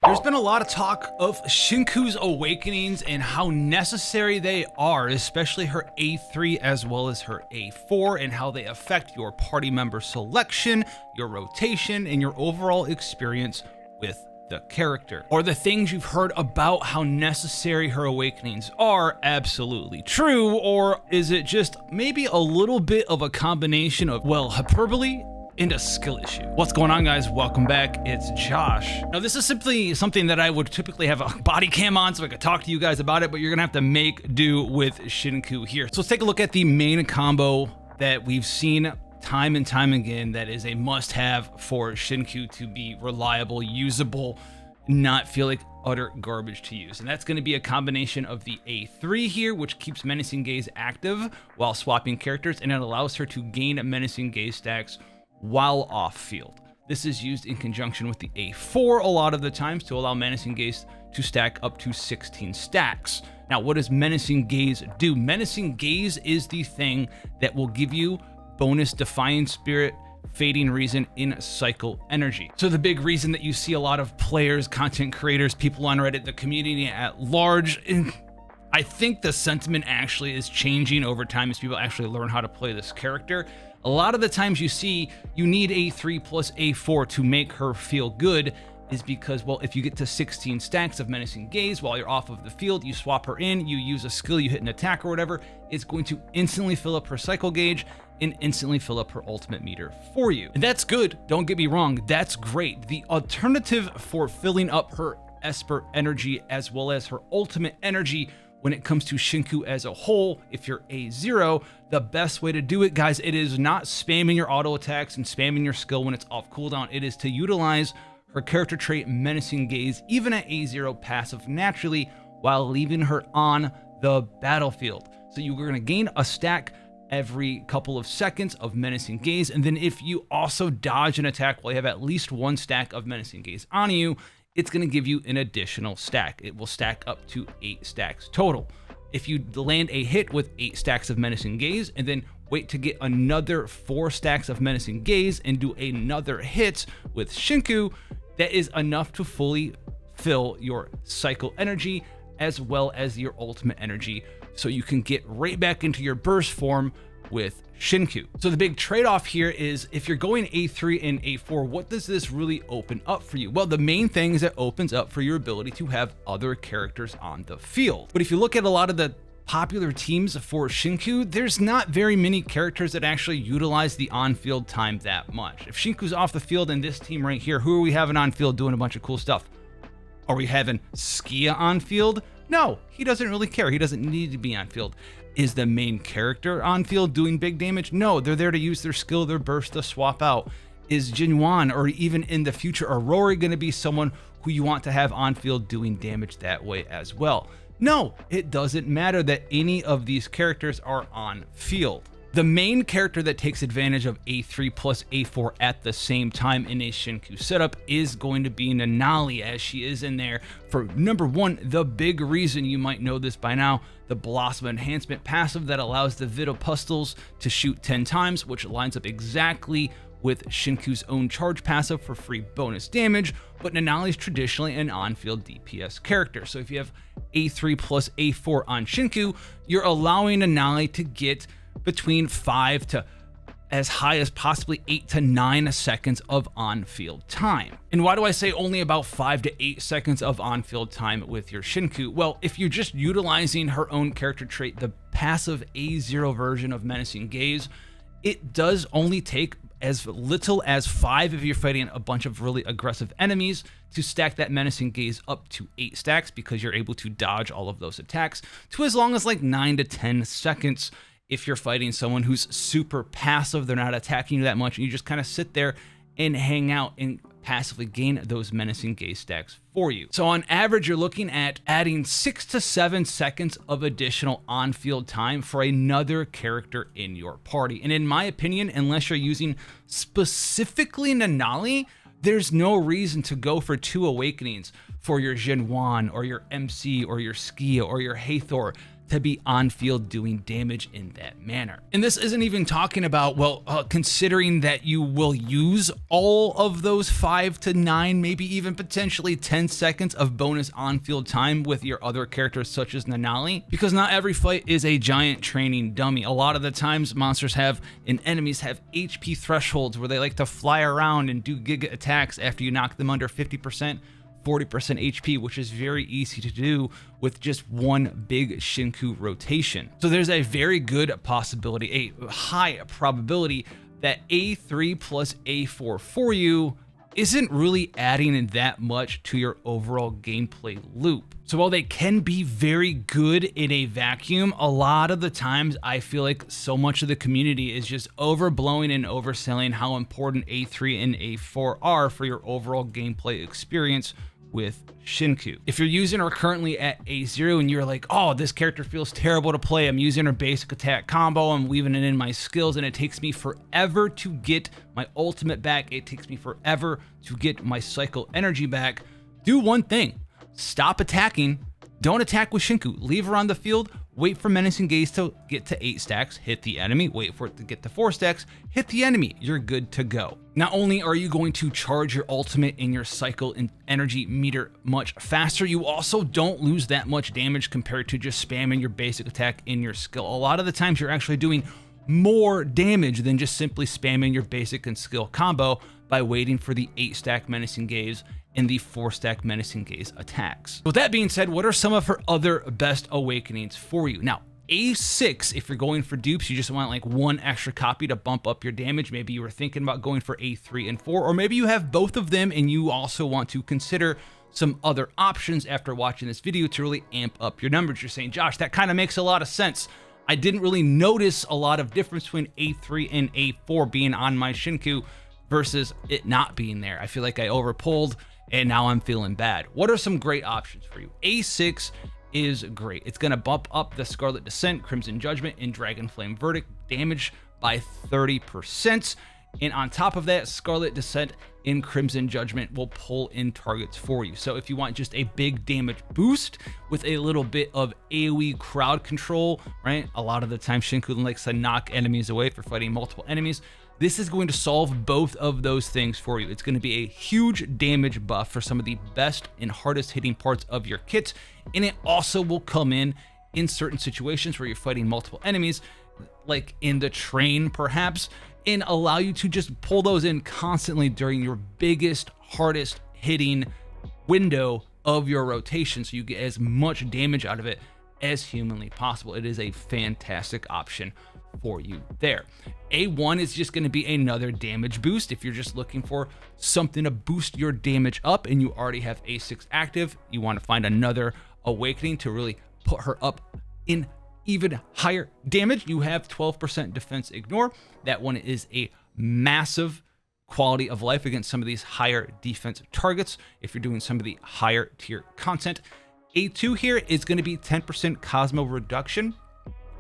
There's been a lot of talk of Shinku's Awakenings and how necessary they are, especially her A3 as well as her A4, and how they affect your party member selection, your rotation, and your overall experience with the character. Or the things you've heard about how necessary her awakenings are absolutely true, or is it just maybe a little bit of a combination of, well, hyperbole and a skill issue? What's going on, guys? Welcome back. It's Josh. Now, this is simply something that I would typically have a body cam on so I could talk to you guys about it, but you're gonna have to make do with Shinku here. So let's take a look at the main combo that we've seen time and time again that is a must-have for Shinku to be reliable, usable, not feel like utter garbage to use. And that's going to be a combination of the A3 here, which keeps Menacing Gaze active while swapping characters, and it allows her to gain Menacing Gaze stacks while off field. This is used in conjunction with the A4 a lot of the times to allow Menacing Gaze to stack up to 16 stacks. Now, what does Menacing Gaze do? Menacing Gaze is the thing that will give you bonus Defiant Spirit, Fading Reason in cycle energy. So the big reason that you see a lot of players, content creators, people on Reddit, the community at large, and I think the sentiment actually is changing over time as people actually learn how to play this character. A lot of the times you see you need A3 plus A4 to make her feel good is because, well, if you get to 16 stacks of Menacing Gaze while you're off of the field, you swap her in, you use a skill, you hit an attack or whatever, it's going to instantly fill up her cycle gauge and instantly fill up her ultimate meter for you. And that's good, don't get me wrong, that's great. The alternative for filling up her Esper energy as well as her ultimate energy when it comes to Shinku as a whole, if you're A0, the best way to do it, guys, it is not spamming your auto attacks and spamming your skill when it's off cooldown. It is to utilize her character trait Menacing Gaze, even at A0 passive naturally, while leaving her on the battlefield. So you're gonna gain a stack every couple of seconds of Menacing Gaze, and then if you also dodge an attack while you have at least one stack of Menacing Gaze on you, it's going to give you an additional stack. It will stack up to 8 stacks total. If you land a hit with 8 stacks of Menacing Gaze and then wait to get another 4 stacks of Menacing Gaze and do another hit with Shinku, that is enough to fully fill your cycle energy as well as your ultimate energy, so you can get right back into your burst form with Shinku. So the big trade-off here is if you're going A3 and A4, what does this really open up for you? Well, the main thing is it opens up for your ability to have other characters on the field. But if you look at a lot of the popular teams for Shinku, there's not very many characters that actually utilize the on-field time that much. If Shinku's off the field in this team right here, who are we having on field doing a bunch of cool stuff? Are we having Skia on field? No, he doesn't really care. He doesn't need to be on field. Is the main character on field doing big damage? No, they're there to use their skill, their burst to swap out. Is Jinwan or even in the future Aurora going to be someone who you want to have on field doing damage that way as well? No, it doesn't matter that any of these characters are on field. The main character that takes advantage of A3 plus A4 at the same time in a Shinku setup is going to be Nanali, as she is in there for, number one, the big reason you might know this by now, the Blossom Enhancement passive that allows the Vitapustles to shoot 10 times, which lines up exactly with Shinku's own charge passive for free bonus damage, but Nanali's traditionally an on-field DPS character. So if you have A3 plus A4 on Shinku, you're allowing Nanali to get between 5 to as high as possibly 8 to 9 seconds of on-field time. And why do I say only about 5 to 8 seconds of on-field time with your Shinku? Well, if you're just utilizing her own character trait, the passive A0 version of Menacing Gaze, it does only take as little as 5 if you're fighting a bunch of really aggressive enemies to stack that Menacing Gaze up to 8 stacks, because you're able to dodge all of those attacks, to as long as like 9 to 10 seconds if you're fighting someone who's super passive, they're not attacking you that much, and you just kind of sit there and hang out and passively gain those Menacing Gaze stacks for you. So on average, you're looking at adding 6 to 7 seconds of additional on-field time for another character in your party. And in my opinion, unless you're using specifically Nanali, there's no reason to go for 2 Awakenings for your Jinwan or your MC or your Skia or your Hathor. to be on field doing damage in that manner. And this isn't even talking about, well, considering that you will use all of those 5 to 9, maybe even potentially 10 seconds of bonus on-field time with your other characters such as Nanali, because not every fight is a giant training dummy. A lot of the times monsters have and enemies have HP thresholds where they like to fly around and do giga attacks after you knock them under 50%. 40% HP, which is very easy to do with just one big Shinku rotation. So there's a very good possibility, a high probability that A3 plus A4 for you isn't really adding in that much to your overall gameplay loop. So while they can be very good in a vacuum, a lot of the times I feel like so much of the community is just overblowing and overselling how important A3 and A4 are for your overall gameplay experience with Shinku. If you're using her currently at A0 and you're like, oh, this character feels terrible to play, I'm using her basic attack combo, I'm weaving it in my skills, and it takes me forever to get my ultimate back, it takes me forever to get my cycle energy back, do one thing: stop attacking, don't attack with Shinku, leave her on the field, wait for Menacing Gaze to get to 8 stacks, hit the enemy, wait for it to get to 4 stacks, hit the enemy, you're good to go. Not only are you going to charge your ultimate and your cycle and energy meter much faster, you also don't lose that much damage compared to just spamming your basic attack in your skill. A lot of the times you're actually doing more damage than just simply spamming your basic and skill combo by waiting for the 8 stack Menacing Gaze and the 4 stack Menacing Gaze attacks. With that being said, what are some of her other best awakenings for you? Now, A6, if you're going for dupes, you just want like one extra copy to bump up your damage. Maybe you were thinking about going for A3 and 4, or maybe you have both of them and you also want to consider some other options after watching this video to really amp up your numbers. You're saying, Josh, that kind of makes a lot of sense. I didn't really notice a lot of difference between A3 and A4 being on my Shinku versus it not being there. I feel like I overpulled and now I'm feeling bad. What are some great options for you? A6 is great. It's going to bump up the Scarlet Descent, Crimson Judgment, and Dragon Flame Verdict damage by 30%. And on top of that, Scarlet Descent and Crimson Judgment will pull in targets for you. So if you want just a big damage boost with a little bit of AoE crowd control, right? A lot of the time Shinku likes to knock enemies away for fighting multiple enemies. This is going to solve both of those things for you. It's going to be a huge damage buff for some of the best and hardest hitting parts of your kit. And it also will come in certain situations where you're fighting multiple enemies, like in the train perhaps, and allow you to just pull those in constantly during your biggest, hardest hitting window of your rotation, so you get as much damage out of it as humanly possible. It is a fantastic option for you there. A1 is just going to be another damage boost. If you're just looking for something to boost your damage up and you already have A6 active, you want to find another awakening to really put her up in even higher damage. You have 12% defense ignore. That one is a massive quality of life against some of these higher defense targets if you're doing some of the higher tier content. A2 here is going to be 10% Cosmo reduction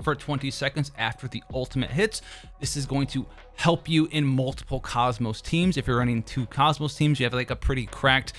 for 20 seconds after the ultimate hits. This is going to help you in multiple Cosmos teams. If you're running 2 Cosmos teams, you have like a pretty cracked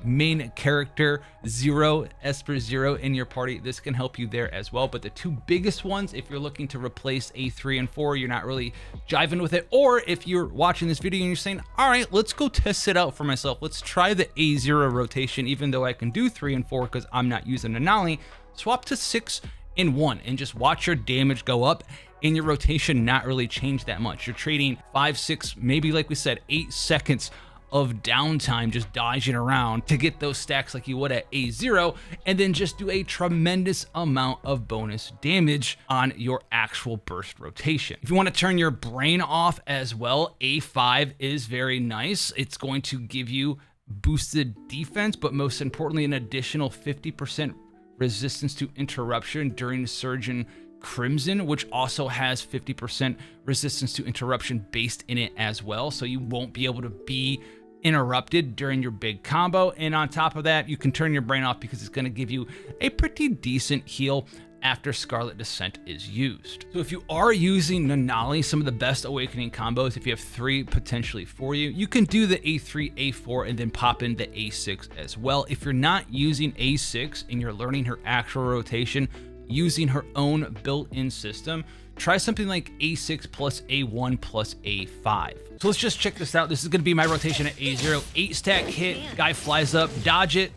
main character Esper Zero in your party. This can help you there as well. But the 2 biggest ones, if you're looking to replace A3 and 4, you're not really jiving with it, or if you're watching this video and you're saying, all right, let's go test it out for myself. Let's try the A0 rotation, even though I can do 3 and 4 because I'm not using Anali. Swap to 6 and 1 and just watch your damage go up and your rotation not really change that much. You're trading 5, 6, maybe like we said, 8 seconds of downtime just dodging around to get those stacks like you would at A0, and then just do a tremendous amount of bonus damage on your actual burst rotation. If you want to turn your brain off as well, A5 is very nice. It's going to give you boosted defense, but most importantly, an additional 50% resistance to interruption during Surgeon Crimson, which also has 50% resistance to interruption based in it as well. So you won't be able to be interrupted during your big combo. And on top of that, you can turn your brain off because it's going to give you a pretty decent heal after Scarlet Descent is used. So if you are using Nanali, some of the best awakening combos, if you have 3 potentially for you, you can do the A3, A4, and then pop in the A6 as well. If you're not using A6 and you're learning her actual rotation, using her own built-in system, try something like A6 plus A1 plus A5. So let's just check this out. This is going to be my rotation at A0. 8 stack hit, guy flies up, dodge it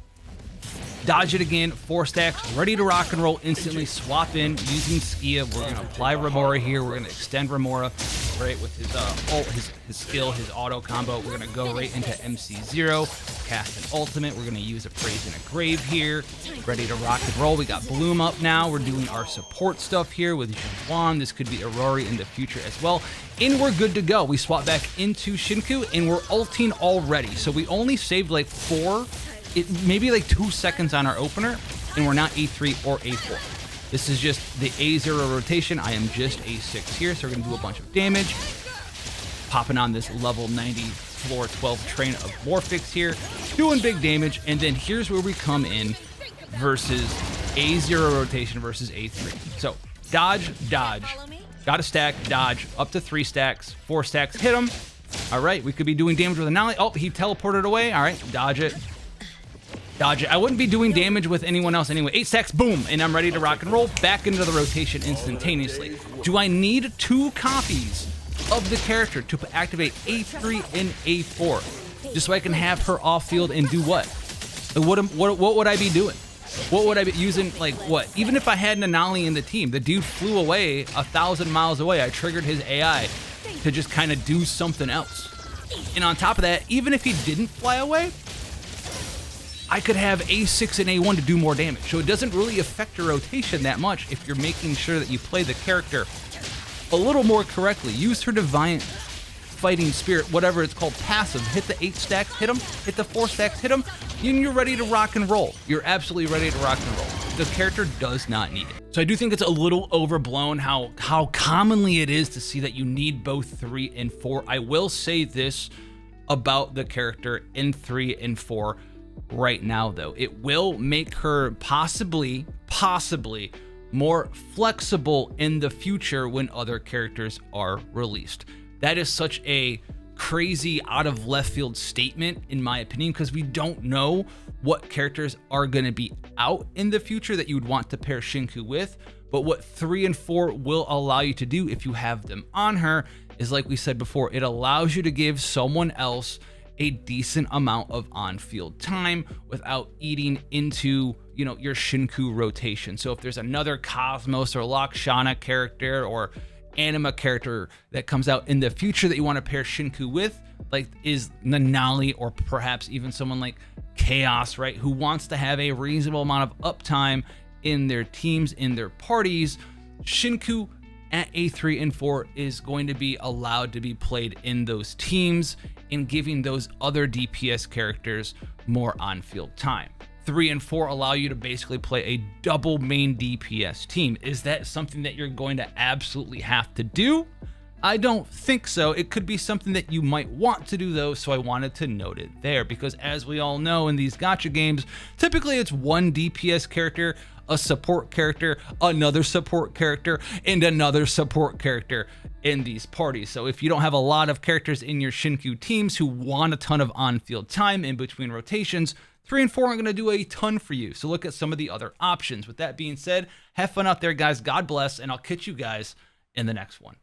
again, 4 stacks, ready to rock and roll instantly, swap in using Skia. We're going to apply Remora here. We're going to extend Remora right with his ult, his skill, his auto combo. We're going to go right into MC0, cast an ultimate. We're going to use a Praise and a Grave here, ready to rock and roll. We got Bloom up now. We're doing our support stuff here with Juan. This could be Aurora in the future as well. And we're good to go. We swap back into Shinku and we're ulting already. So we only saved like maybe like 2 seconds on our opener, and we're not A3 or A4. This is just the A0 rotation. I am just A6 here, so we're gonna do a bunch of damage. Popping on this level 90 floor 12 train of Morphix here, doing big damage, and then here's where we come in versus A0 rotation versus A3. So dodge, got a stack, dodge, up to 3 stacks, 4 stacks, hit him. All right, we could be doing damage with a nollie. Oh, he teleported away. All right, dodge it. I wouldn't be doing damage with anyone else anyway. 8 stacks, boom, and I'm ready to rock and roll back into the rotation instantaneously. Do I need 2 copies of the character to activate A3 and A4 just so I can have her off field and do what? What would I be doing? What would I be using? Like what? Even if I had an Anali in the team, the dude flew away 1,000 miles away. I triggered his AI to just kind of do something else. And on top of that, even if he didn't fly away, I could have A6 and A1 to do more damage. So it doesn't really affect your rotation that much if you're making sure that you play the character a little more correctly. Use her Divine Fighting Spirit, whatever it's called, passive. Hit the 8 stacks, hit them. Hit the 4 stacks, hit them. And you're ready to rock and roll. You're absolutely ready to rock and roll. The character does not need it. So I do think it's a little overblown how commonly it is to see that you need both 3 and 4. I will say this about the character in 3 and 4. Right now though, it will make her possibly more flexible in the future when other characters are released. That is such a crazy out of left field statement in my opinion, because we don't know what characters are going to be out in the future that you would want to pair Shinku with. But what 3 and 4 will allow you to do if you have them on her is, like we said before, it allows you to give someone else a decent amount of on-field time without eating into, you know, your Shinku rotation. So if there's another Cosmos or Lakshana character or Anima character that comes out in the future that you want to pair Shinku with, like is Nanali or perhaps even someone like Chaos, right, who wants to have a reasonable amount of uptime in their teams, in their parties, Shinku at A3 and 4 is going to be allowed to be played in those teams and giving those other DPS characters more on-field time. 3 and 4 allow you to basically play a double main DPS team. Is that something that you're going to absolutely have to do? I don't think so. It could be something that you might want to do though, so I wanted to note it there, because as we all know in these gacha games, typically it's one DPS character, a support character, another support character, and another support character in these parties. So if you don't have a lot of characters in your Shinku teams who want a ton of on-field time in between rotations, 3 and 4 aren't going to do a ton for you. So look at some of the other options. With that being said, have fun out there, guys. God bless, and I'll catch you guys in the next one.